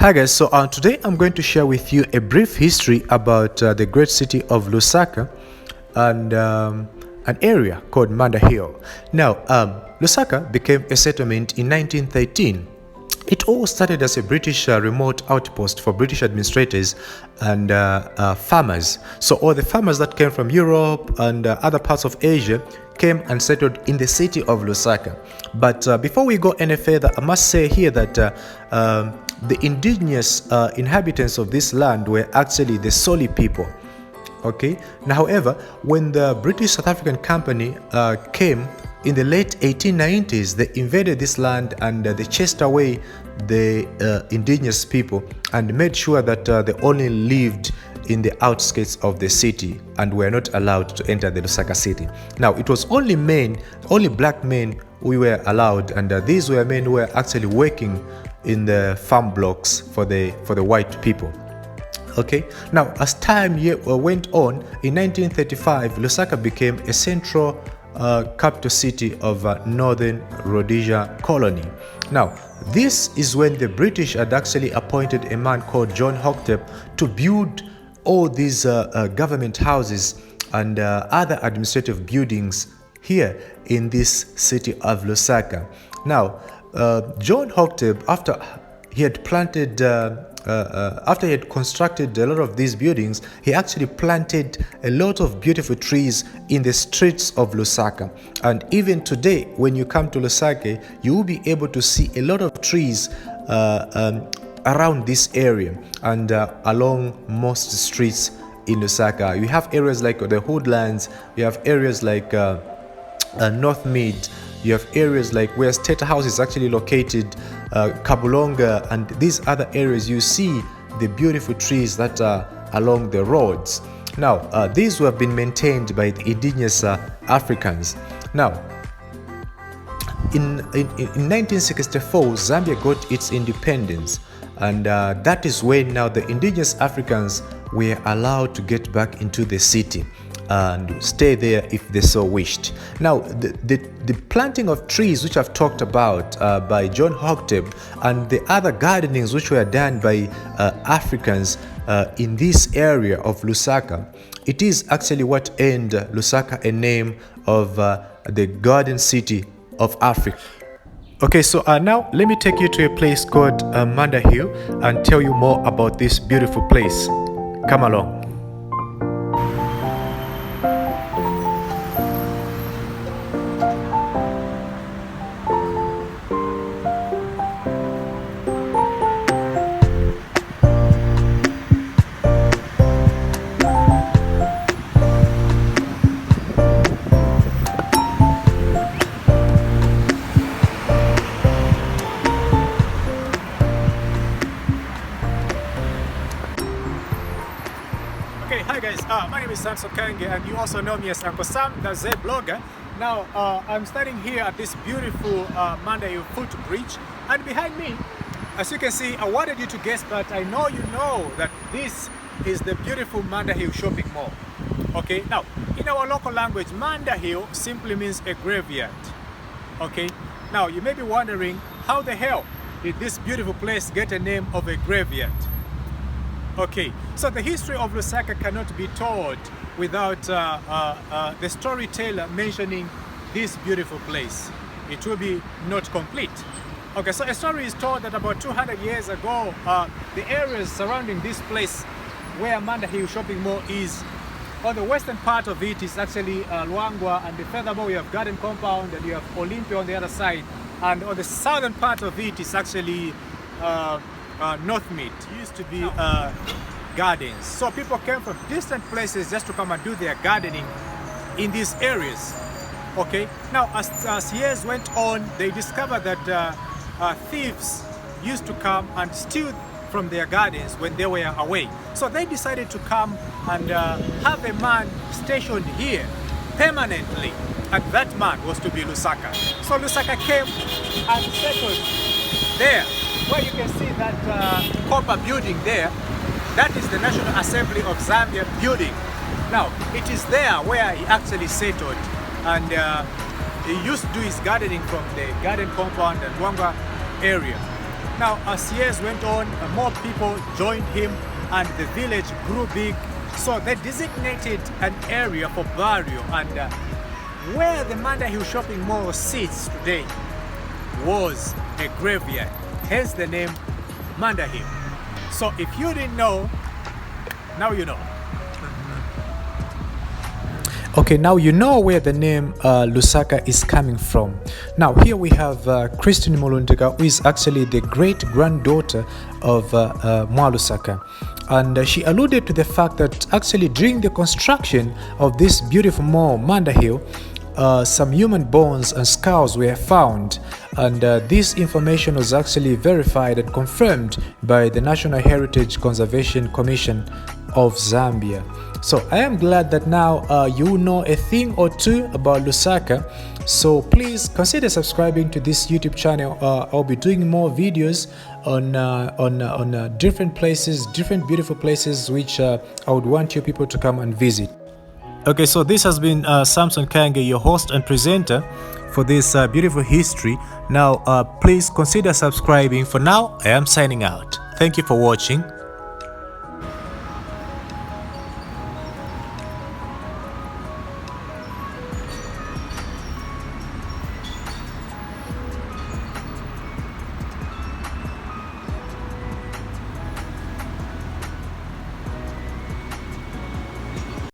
Hi guys, so today I'm going to share with you a brief history about the great city of Lusaka and an area called Mandahill. Now, Lusaka became a settlement in 1913. It all started as a British remote outpost for British administrators and farmers. So all the farmers that came from Europe and other parts of Asia came and settled in the city of Lusaka. But before we go any further, I must say here that the indigenous inhabitants of this land were actually the Soli people. Okay. Now, however, when the British South African Company came in the late 1890s, they invaded this land and they chased away the indigenous people and made sure that they only lived in the outskirts of the city and were not allowed to enter the Lusaka city. Now, it was only black men who were allowed, and these were men who were actually working in the farm blocks for the white people. Okay. Now, as time went on, in 1935, Lusaka became a central capital city of Northern Rhodesia colony. Now, this is when the British had actually appointed a man called John Hocktep to build all these government houses and other administrative buildings here in this city of Lusaka. Now, John Hocktep, after he had constructed a lot of these buildings, he actually planted a lot of beautiful trees in the streets of Lusaka. And even today, when you come to Lusaka, you will be able to see a lot of trees around this area and along most streets in Lusaka. You have areas like the Hoodlands, you have areas like North Mid, you have areas like where State House is actually located, Kabulonga, and these other areas. You see the beautiful trees that are along the roads. Now, these have been maintained by the indigenous Africans. Now, in 1964, Zambia got its independence, and that is when now the indigenous Africans were allowed to get back into the city and stay there if they so wished. Now, the planting of trees which I've talked about by John Hocktep and the other gardenings which were done by Africans in this area of Lusaka, it is actually what earned Lusaka a name of the Garden City of Africa. Okay, so now let me take you to a place called Mandahill and tell you more about this beautiful place. Come along. Okay, hi guys, my name is Samson-The, and you also know me as Uncle Sam, the Z blogger. Now, I'm standing here at this beautiful Mandahill footbridge, and behind me, as you can see, I wanted you to guess, but I know you know that this is the beautiful Mandahill shopping mall. Okay, now, in our local language, Mandahill simply means a graveyard. Okay, now you may be wondering, how the hell did this beautiful place get a name of a graveyard? Okay, so the history of Lusaka cannot be told without the storyteller mentioning this beautiful place. It will be not complete. Okay, so a story is told that about 200 years ago, the areas surrounding this place where Mandahill shopping mall is, on the western part of it is actually Luangwa, and furthermore we have Garden Compound and you have Olympia on the other side, and on the southern part of it is actually North Mid. It used to be gardens, so people came from distant places just to come and do their gardening in these areas. Okay, now as years went on, they discovered that thieves used to come and steal from their gardens when they were away. So they decided to come and have a man stationed here permanently, and that man was to be Lusaka. So Lusaka came and settled there, where you can see that copper building there. That is the National Assembly of Zambia building. Now, it is there where he actually settled, and he used to do his gardening from the Garden Compound and Luangwa area. Now, as years went on, more people joined him and the village grew big. So they designated an area for burial, and where the Mandahill shopping mall sits today was a graveyard, hence the name Mandahill. So if you didn't know, now you know. Okay, now you know where the name Lusaka is coming from. Now here we have Christine Mulundika, who is actually the great-granddaughter of Mwa Lusaka. And she alluded to the fact that actually during the construction of this beautiful mall, Mandahill, some human bones and skulls were found, and this information was actually verified and confirmed by the National Heritage Conservation Commission of Zambia. So I am glad that now you know a thing or two about Lusaka. So please consider subscribing to this YouTube channel. I'll be doing more videos on different places, different beautiful places which I would want you people to come and visit. Okay, so this has been Samson-The, your host and presenter for this beautiful history. Now please consider subscribing. For now, I am signing out. Thank you for watching.